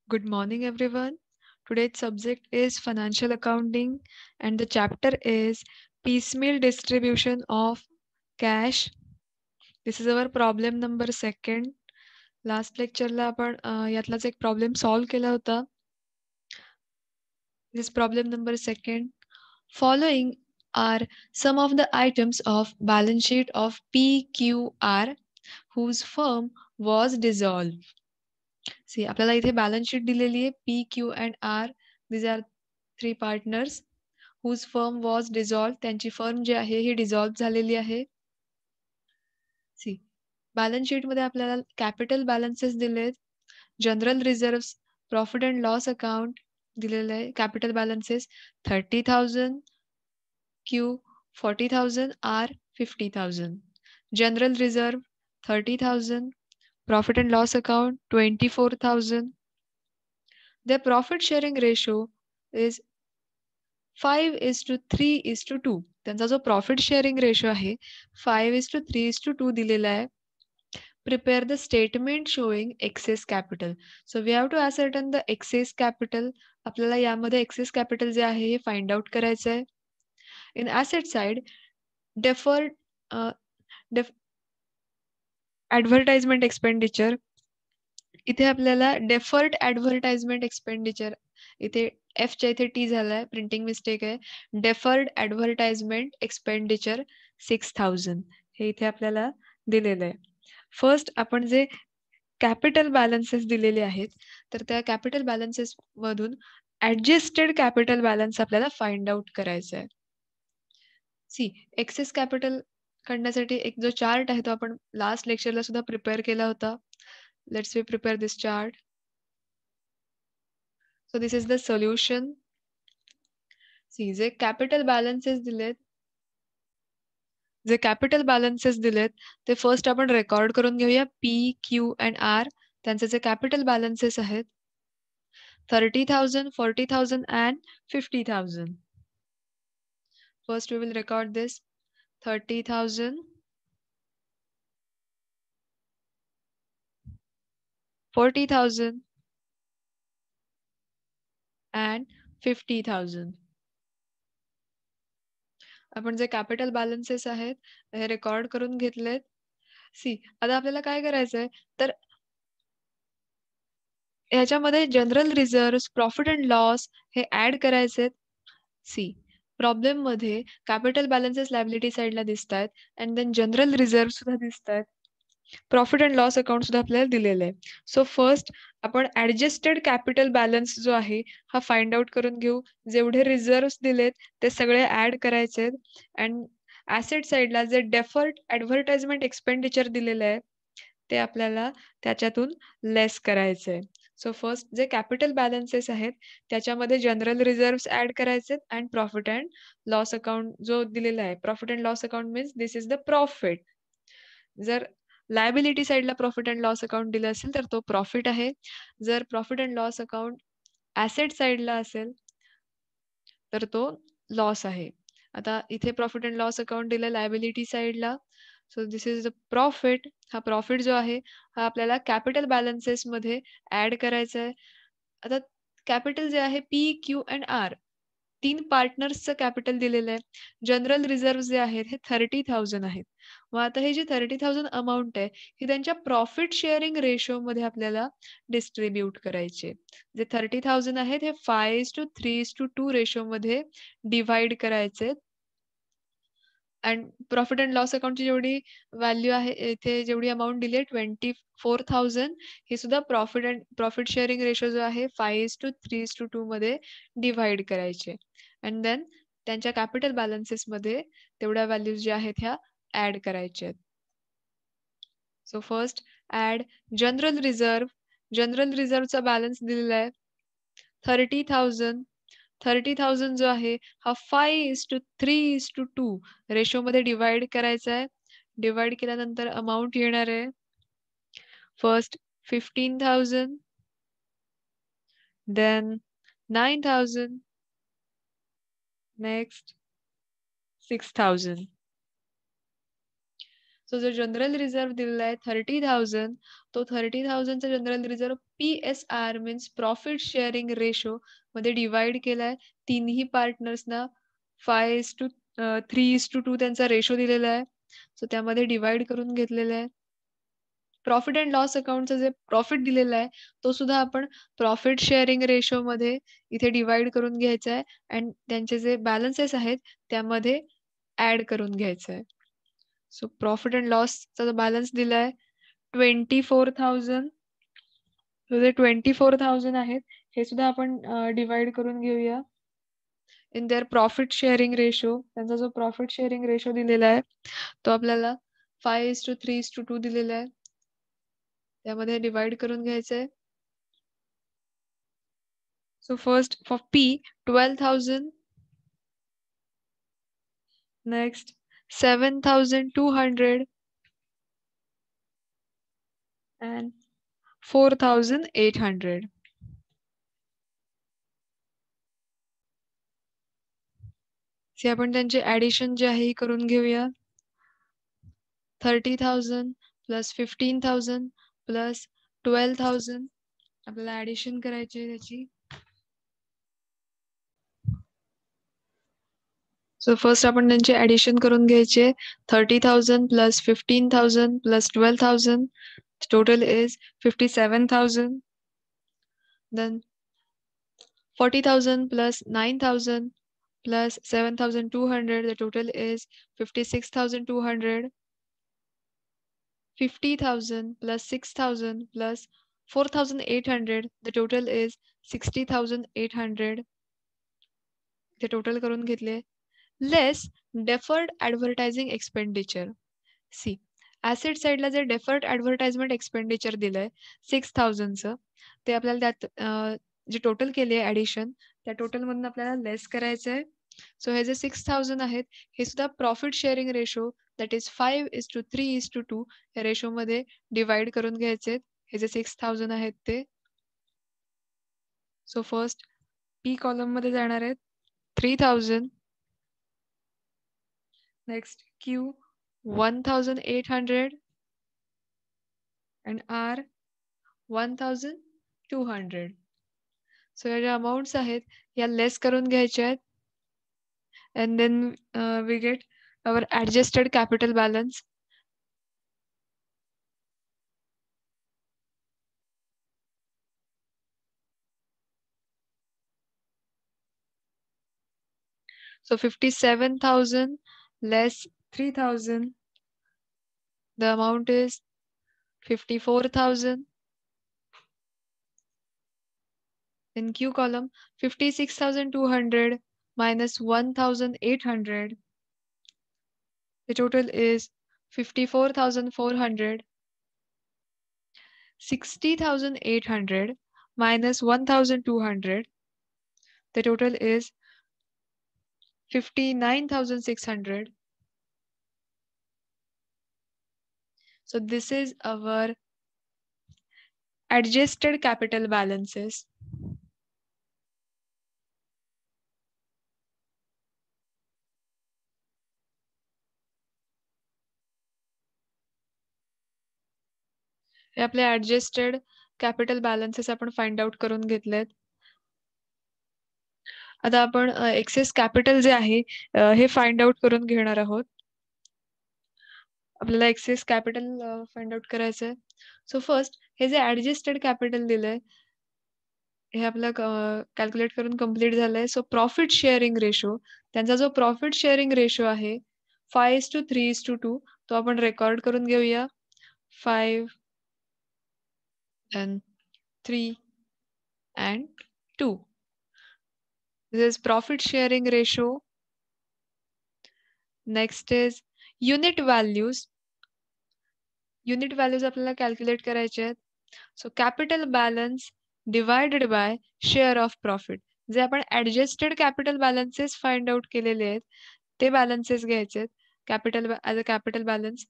Good morning, everyone. Today's subject is financial accounting, and the chapter is piecemeal distribution of cash. This is our problem number second. Last lectureला आपण यातलाच एक problem solve केला होता. This is problem number second. Following are some of the items of balance sheet of PQR whose firm was dissolved. See आपल्याला इथे balance sheet दिलेली आहे P Q and R. These are three partners whose firm was dissolved. त्यांची firm जी आहे ही dissolve झालेली आहे. सी बॅलन्स शीट मध्ये आपल्याला कॅपिटल बॅलन्सेस दिलेत, general reserve, profit and loss account दिलेलं आहे. Capital balances 30,000, Q 40,000, R 50,000. General reserve 30,000, profit and loss account 24,000. Their profit sharing ratio is 5:3:2. त्यांचा जो प्रॉफिट शेअरिंग रेशो आहे 5:3:2 दिलेला आहे. Prepare the statement showing excess capital. So we have to ascertain the excess capital. आपल्याला यामध्ये access capital जे आहे हे फाइंड आउट करायचं आहे. In asset side deferred advertisement expenditure. इथे आपल्याला डेफर्ड ॲडव्हर्टाइजमेंट एक्सपेंडिचर, इथे एफच्या इथे टी झालाय, प्रिंटिंग मिस्टेक आहे. डेफर्ड ॲडव्हर्टाइजमेंट एक्सपेंडिचर 6,000 हे इथे आपल्याला दिलेलं आहे. फर्स्ट आपण जे कॅपिटल बॅलन्सेस दिलेले आहेत, तर त्या कॅपिटल बॅलन्सेस मधून ऍडजस्टेड कॅपिटल बॅलन्स आपल्याला फाइंड आउट करायचा आहे. सी एक्सेस कॅपिटल काढण्यासाठी एक जो चार्ट आहे तो आपण लास्ट लेक्चरला सुद्धा प्रिपेअर केला होता. Let's we prepare this chart. So this is the solution. See, जे कॅपिटल बॅलन्सेस दिलेत, ते फर्स्ट आपण रेकॉर्ड करून घेऊया. पी क्यू अँड आर त्यांचे जे कॅपिटल बॅलन्सेस आहेत 30,000, 40,000 and 50,000. First we will record this 30,000, 40,000 and 50,000. आपण जे कॅपिटल बॅलन्सेस आहेत हे रेकॉर्ड करून घेतलेत. सी आता आपल्याला काय करायचंय, तर ह्याच्यामध्ये general reserve, profit and loss हे ऍड करायचे. सी प्रॉब्लेम मध्ये कॅपिटल बॅलन्सेस लायबिलिटी साइडला दिसतात अँड देन जनरल रिझर्व्ह सुद्धा दिसतात. प्रॉफिट अँड लॉस अकाउंट सुद्धा आपल्याला दिलेलं आहे. सो फर्स्ट आपण ऍडजस्टेड कॅपिटल बॅलन्स जो आहे हा फाइंड आउट करून घेऊ. जेवढे रिझर्व्ह दिलेत ते सगळे ऍड करायचे अँड ऍसेट साइडला जे डेफर्ड ऍडव्हर्टाइजमेंट एक्सपेंडिचर दिलेलं आहे ते आपल्याला त्याच्यातून लेस करायचंय. सो फर्स्ट जे कॅपिटल बॅलन्सेस आहेत त्याच्यामध्ये जनरल रिझर्व्ह ऍड करायचे and profit and loss account जो दिलेला आहे, profit and loss account means this is the profit. जर लायबिलिटी साइडला प्रॉफिट अँड लॉस अकाउंट दिलं असेल तर तो प्रॉफिट आहे. जर profit and loss account asset साइडला असेल तर तो लॉस आहे. आता इथे प्रॉफिट अँड लॉस अकाउंट दिलं लायबिलिटी साइडला. So this is the profit. हा प्रॉफिट जो आहे हा आपल्याला कॅपिटल बॅलन्सेस मध्ये ऍड करायचा आहे. आता कॅपिटल जे आहे पी क्यू अँड आर 3 पार्टनर्सचं कॅपिटल दिलेलं आहे. जनरल रिझर्व्ह जे आहेत हे 30,000 आहेत. मग आता हे जे 30,000 अमाउंट आहे ही त्यांच्या प्रॉफिट शेअरिंग रेशो मध्ये आपल्याला डिस्ट्रीब्यूट करायचे. जे 30,000 आहेत हे 5:3:2 रेशो मध्ये डिवाइड करायचे. अँड प्रॉफिट अँड लॉस अकाउंटची जेवढी व्हॅल्यू आहे, इथे जेवढी अमाउंट दिली आहे 24,000 ही सुद्धा प्रॉफिट शेअरिंग रेशो जो आहे 5:3:2 मध्ये डिव्हाइड करायचे. अँड देन त्यांच्या कॅपिटल बॅलन्सेस मध्ये तेवढ्या व्हॅल्यूज ज्या आहेत ह्या ऍड करायच्या आहेत. So first add general reserve. General रिझर्व्हचा बॅलन्स दिलेला आहे 30,000. 30,000 जो आहे हा 5:3:2 रेशो मध्ये डिवाइड करायचा आहे. डिवाइड केल्यानंतर अमाउंट येणार आहे फर्स्ट 15,000, देन 9,000, नेक्स्ट 6,000. सो जो जनरल रिझर्व्ह दिलेला आहे 30,000, तो 30,000चा general reserve PSR means profit sharing ratio मध्ये डिव्हाईड केलाय. तिन्ही पार्टनर्सना 5:3:2 त्यांचा रेशो दिलेला आहे. सो त्यामध्ये डिव्हाईड करून घेतलेलं आहे. प्रॉफिट अँड लॉस अकाउंटचं जे प्रॉफिट दिलेलं आहे, तो सुद्धा आपण प्रॉफिट शेअरिंग रेशोमध्ये इथे डिव्हाईड करून घ्यायचा आहे आणि त्यांचे जे बॅलन्सेस आहेत, त्यामध्ये ॲड करून घ्यायचं आहे. सो प्रॉफिट अँड लॉसचा जो बॅलन्स दिलाय 24,000. सो जे 24,000 आहेत, हे सुद्धा आपण डिव्हाईड करून घेऊया. In their profit sharing ratio त्यांचा जो प्रॉफिट शेअरिंग रेशो दिलेला आहे, तो आपल्याला 5:3:2 दिलेला आहे. त्यामध्ये डिव्हाईड करून घ्यायचं आहे. So first for P, 12,000. Next, 7,200 and 4,800. से आपण त्यांचे ॲडिशन जे आहे हे करून घेऊया. 30,000 प्लस 15,000 प्लस 12,000 आपल्याला ॲडिशन करायची आहे त्याची. सो फर्स्ट आपण त्यांचे ॲडिशन करून घ्यायचे. 30,000 plus 15,000 plus 12,000. Total is 57,000. Then 40,000 plus 9,000 plus 7,200. The total is 56,200. 50,000 plus 6,000 plus 4,800. The total is 60,800. ते टोटल करून घेतले. Less deferred advertising expenditure. See asset साईडला जे डेफर्ड ॲडव्हर्टाइजमेंट एक्सपेंडिचर दिलंय 6,000चं, ते आपल्याला त्यात जे टोटल केली आहे ॲडिशन, त्या टोटलमधून आपल्याला लेस करायचं आहे. सो हे जे 6,000 आहेत, हे सुद्धा profit sharing ratio that is 5:3:2 या रेशोमध्ये डिवाइड करून घ्यायचे आहेत. हे जे 6,000 आहेत ते. सो फर्स्ट P कॉलममध्ये जाणार आहेत 3,000. Next Q 1,800 and R 1,200. So या ज्या अमाउंट्स आहेत या लेस करून घ्यायच्या आहेत. And then we get our adjusted capital balance. So 57,000 less 3,000. The amount is 54,000. In Q column, 56,200 minus 1,800. The total is 54,400. 60,800 minus 1,200. The total is 59,600. So this is our adjusted capital balances. हे आपले adjusted capital balances आपण find out करून घेतलेत. आता आपण access capital जे आहे हे फाइंड आउट करून घेणार आहोत. आपल्याला एक्सेस कॅपिटल फाइंड आउट करायचं आहे. सो फर्स्ट हे जे ऍडजस्टेड कॅपिटल दिलंय हे आपलं कॅल्क्युलेट करून कंप्लीट झालंय. सो प्रॉफिट शेअरिंग रेशो, त्यांचा जो प्रॉफिट शेअरिंग रेशो आहे 5:3:2 तो आपण रेकॉर्ड करून घेऊया. 5 and 3 and 2. This is profit sharing ratio. Next is unit values. Unit values आपल्याला कॅल्क्युलेट करायचे आहेत. So capital balance divided by share of profit. जे आपण adjusted capital balances find out केलेले आहेत ते बॅलन्सेस घ्यायचे आहेत capital as a capital balance.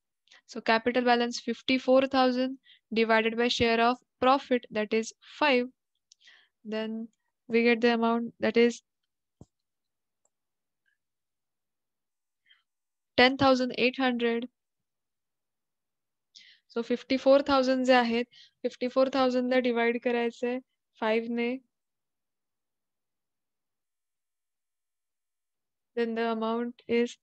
So capital balance 54,000 divided by share of profit that is 5. Then we get the amount that is 10,800. So 54,000 जे आहेत 54,000 ला डिवाइड करायचंय 5 ने. Then the amount is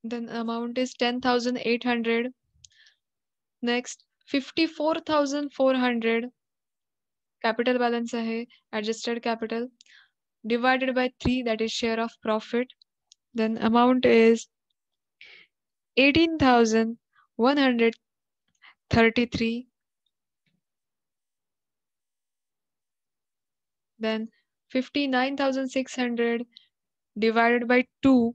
then amount is 10,800. Next 54,400 capital balance आहे adjusted capital divided by 3, that is share of profit. Then amount is 18,133. Then 59,600 divided by 2,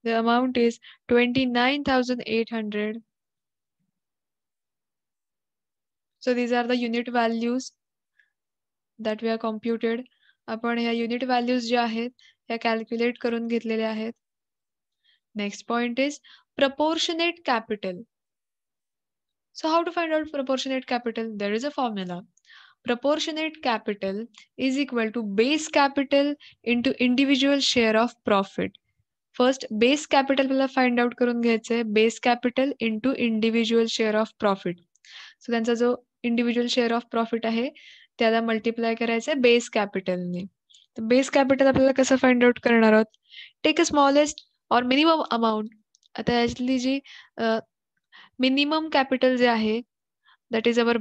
the amount is 29,800. So these are the unit values that we have computed. आपण ह्या unit values ज्या आहेत ह्या calculate करून घेतलेल्या आहेत. Next point is proportionate capital. So how to find out proportionate capital? There is a formula. Proportionate capital is equal to base capital into individual share of profit. First base capital मला find out करून घ्यायचं आहे. Base capital into individual share of profit. So त्यांचा जो individual share of profit आहे त्याला multiply करायचं आहे बेस कॅपिटलने. तर बेस कॅपिटल आपल्याला कसं फाइंड आउट करणार आहोत? टेक अ स्मॉलेस्ट और मिनिमम अमाऊंट. आता यातली जी मिनिमम कॅपिटल जे आहे that is our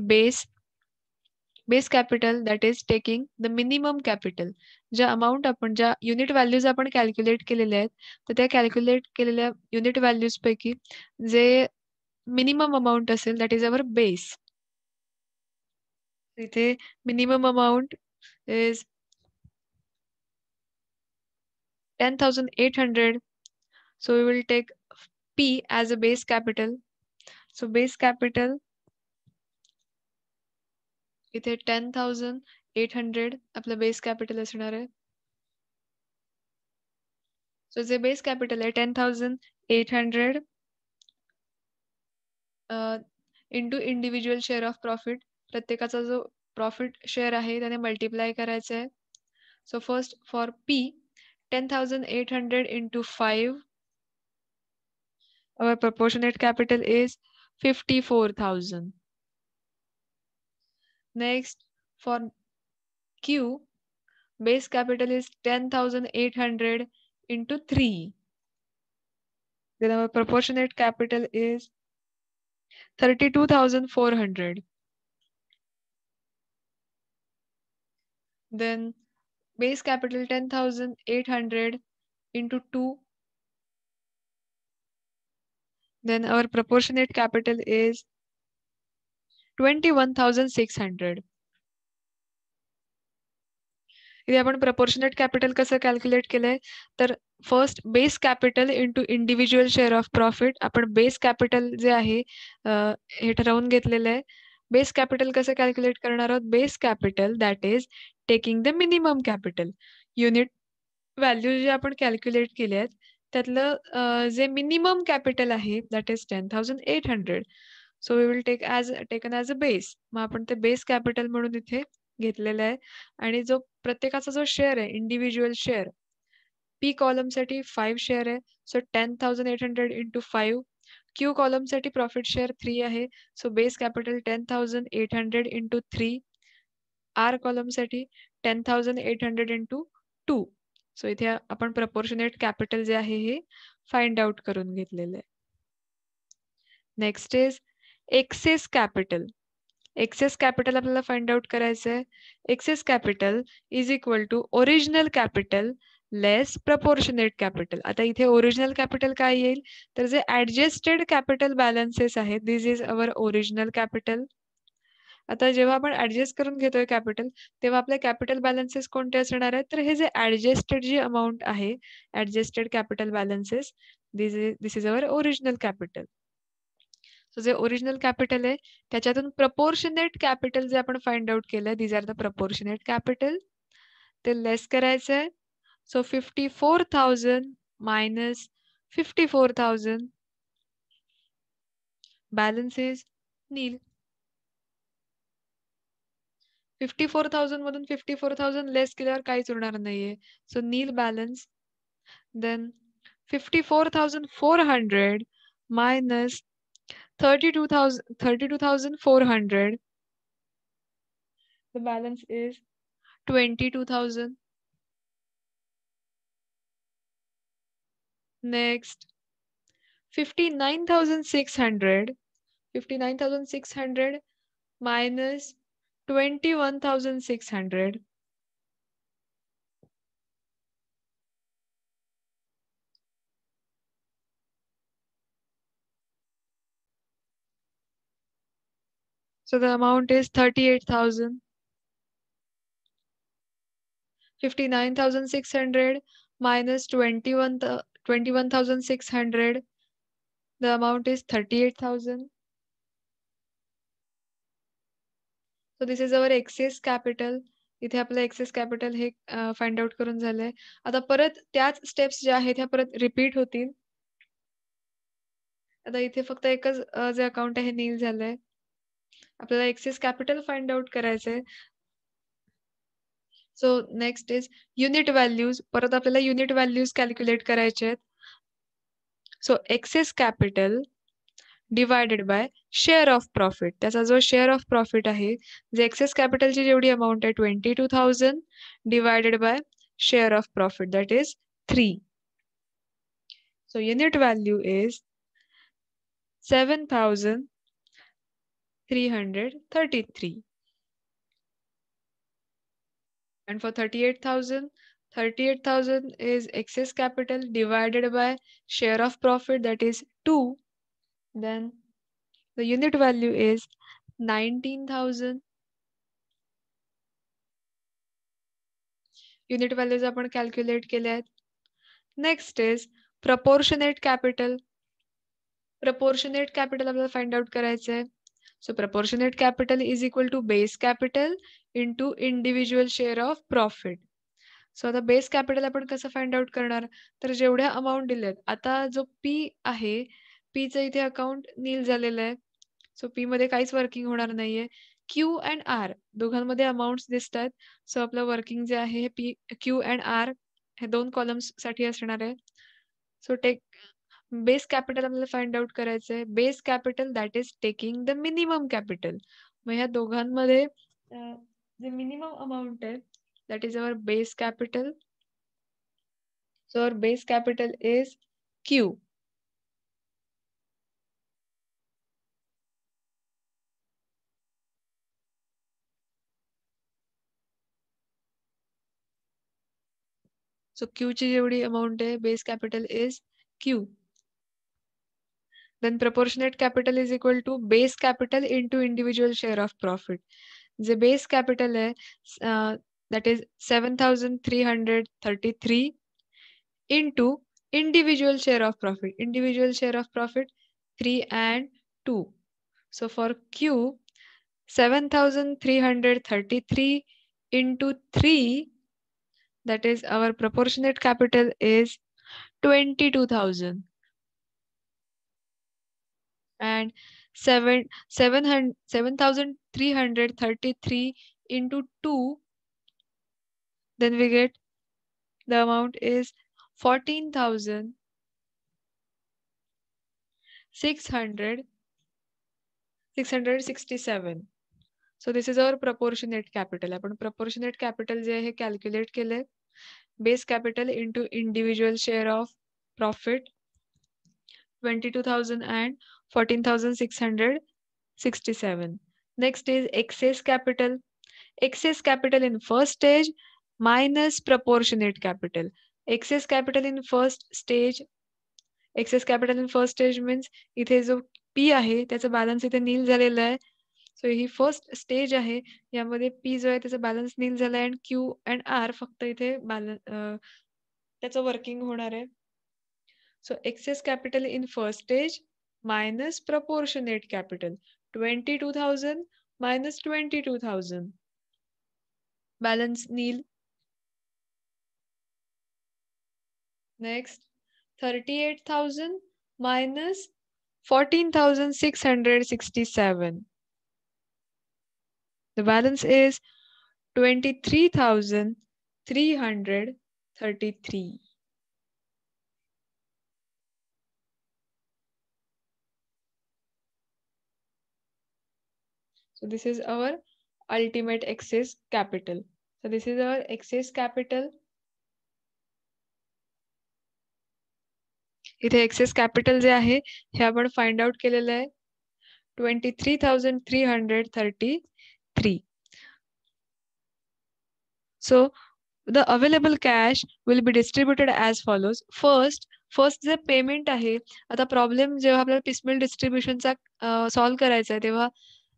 base capital, that is taking the minimum capital. ज्या अमाऊंट आपण ज्या युनिट व्हॅल्यूज आपण कॅल्क्युलेट केलेल्या आहेत तर त्या कॅल्क्युलेट केलेल्या युनिट व्हॅल्यूज पैकी जे मिनिमम अमाऊंट असेल दॅट इज अवर बेस. इथे minimum amount is 10,800. So we will take P as a base capital. So base capital इथे 10,800 आपलं बेस कॅपिटल असणार आहे. सो जे बेस कॅपिटल आहे 10,800 into individual share of profit. प्रत्येकाचा जो प्रॉफिट शेअर आहे त्याने मल्टिप्लाय करायचं आहे. So first for P 10,800 into 5, our proportionate capital is 54,000. Next for Q, base capital is 10,800 into 3. Then our proportionate capital is 32,400. Then base capital 10,800 into 2. Then our proportionate capital is 21,600. इथे आपण proportionate capital कसं calculate केलंय तर first base capital into individual share of profit. आपण base capital जे आहे हे ठरवून घेतलेलं आहे. बेस कॅपिटल कसं कॅल्क्युलेट करणार आहोत? Base capital that is taking the minimum capital. Unit value जे आपण कॅल्क्युलेट केले आहेत त्यातलं जे मिनिमम कॅपिटल आहे that is 10,800. So we will taken as a base. मग आपण ते बेस कॅपिटल म्हणून इथे घेतलेला आहे. आणि जो प्रत्येकाचा जो शेअर आहे इंडिव्हिज्युअल शेअर पी कॉलम साठी 5 शेअर आहे. So 10,800 into 5. क्यू कॉलम साठी प्रॉफिट शेअर 3 आहे. So base capital 10,800 into 3. R column साठी 10,800 इंटू 2. सो इथे आपण प्रपोर्शनेट कॅपिटल जे आहे हे फाइंड आउट करून घेतलेलं आहे. Next is excess capital. Excess capital आपल्याला फाइंड आउट करायचं आहे. Excess capital is equal to original capital less proportionate capital. आता इथे ओरिजिनल कॅपिटल काय येईल तर जे ऍडजस्टेड कॅपिटल बॅलन्सेस आहेत दिस इज अवर ओरिजिनल कॅपिटल. आता जेव्हा आपण ऍडजस्ट करून घेतोय कॅपिटल तेव्हा आपले कॅपिटल बॅलन्सेस कोणते असणार आहेत तर हे जे ऍडजस्टेड जी अमाऊंट आहे adjusted capital balances this is our original capital. So जे ओरिजिनल कॅपिटल आहे त्याच्यातून प्रपोर्शनेट कॅपिटल जे आपण फाइंड आउट केलंय these are the proportionate capital ते लेस करायचं आहे. So 54,000 minus 54,000 balance is nil. 54,000 मधून 54,000 लेस केल्यावर काहीच उरणार नाहीये. So nil balance Then 54,400 minus 32,400. The balance is 22,000. Next, 59,600. 59,600 minus 21,600. So the amount is 38,000. 59,600 minus 21,600. The amount is 38,000. So this is our excess capital. इथे आपलं access capital हे find out करून झालंय. आता परत त्याच स्टेप्स ज्या आहेत ह्या परत रिपीट होतील. आता इथे फक्त एकच जे अकाउंट आहे नील झालंय. आपल्याला एक्सेस कॅपिटल फाइंड आउट करायचंय. So next is unit values. परत आपल्याला युनिट व्हॅल्यूज कॅल्क्युलेट करायचे आहेत. So excess capital divided by share of profit. त्याचा जो शेअर ऑफ प्रॉफिट आहे, जे एक्सेस कॅपिटलची जेवढी अमाऊंट आहे 22,000 divided by share of profit that is 3. So unit value is 7,333. And for 38,000, 38,000 is excess capital divided by share of profit that is 2. Then the unit value is 19,000. Unit values आपण calculate केले आहेत. Next is proportionate capital. Proportionate capital आपल्याला find out करायचं आहे. So proportionate capital is equal to base capital into individual share of profit. So आता base capital आपण कसं find out करणार? तर जेवढ्या अमाऊंट दिल्यात, आता जो पी आहे, पीचं इथे अकाउंट नील झालेलं आहे. सो पी मध्ये काहीच वर्किंग होणार नाहीये. क्यू अँड आर दोघांमध्ये अमाऊंट्स दिसतात. सो आपलं वर्किंग जे आहे हे पी क्यू अँड आर हे 2 कॉलम्स साठी असणार आहे. सो टेक बेस कॅपिटल आपल्याला फाइंड आउट करायचं आहे. Base capital that is taking the minimum capital. मग ह्या दोघांमध्ये जे मिनिमम अमाऊंट आहे that is our base capital. So our base capital is Q. So Q ची जेवढी amount आहे base capital is Q. Then proportionate capital is equal to base capital into individual share of profit. जे base capital आहे that is 7,333 into individual share of profit. Individual share of profit 3 and 2. So for Q 7,333 into 3, that is our proportionate capital is 22,000. And 7,333 into 2, then we get the amount is 14,667. So this is our proportionate capital. आपण proportionate capital जे आहे calculate केले. Base capital into individual share of profit 22,000 and 14,667. Next is excess capital. Excess capital in first stage minus proportionate capital. Excess capital in first stage. Excess capital in first stage means इथे जो P आहे त्याचा balance इथे नील झालेला आहे. So ही first stage आहे. यामध्ये P जो आहे त्याचा बॅलन्स नील झाला आहे आणि Q अँड R फक्त इथे त्याचं वर्किंग होणार आहे. So excess capital in first stage minus proportionate capital 22,000 minus 22,000. Balance nil. Next 38,000 minus 14,667. The balance is 23,333. So this is our ultimate excess capital. So this is our excess capital. इथे access capital जे आहे हे आपण find out केलेलं आहे 23,333. So the available cash will be distributed as follows. First जे payment आहे, आता प्रॉब्लेम जेव्हा आपल्याला पिसमेल डिस्ट्रीब्युशनचा सॉल्व्ह करायचा आहे तेव्हा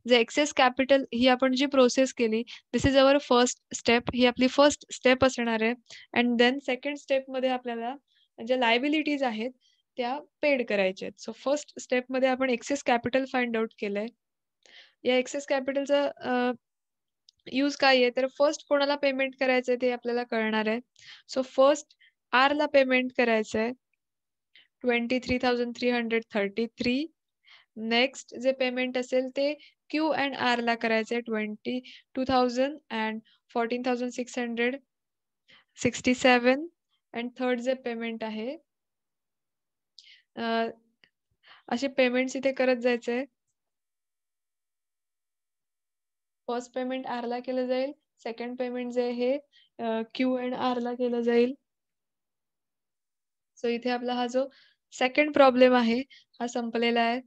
जे एक्सेस कॅपिटल ही आपण जी प्रोसेस केली, दिस इज अवर फर्स्ट स्टेप. ही आपली फर्स्ट स्टेप असणार आहे. अँड देन सेकंड स्टेपमध्ये आपल्याला ज्या लायबिलिटीज आहेत त्या पेड करायच्या आहेत. सो फर्स्ट स्टेपमध्ये आपण एक्सेस कॅपिटल फाइंड आउट केलंय. या एक्सेस कॅपिटलचा यूज काय आहे तर फर्स्ट कोणाला पेमेंट करायचंय ते आपल्याला कळणार आहे. सो फर्स्ट आर ला पेमेंट करायचंय 23,333. नेक्स्ट जे पेमेंट असेल ते क्यू अँड आर ला करायचंय 22,000 अँड 14,667. अँड थर्ड जे पेमेंट आहे असे पेमेंट्स इथे करत जायचंय. फर्स्ट पेमेंट आर ला केलं जाईल. सेकंड पेमेंट जे आहे क्यू अँड आर ला केलं जाईल. सो इथे आपला हा जो सेकंड प्रॉब्लेम आहे हा संपलेला आहे.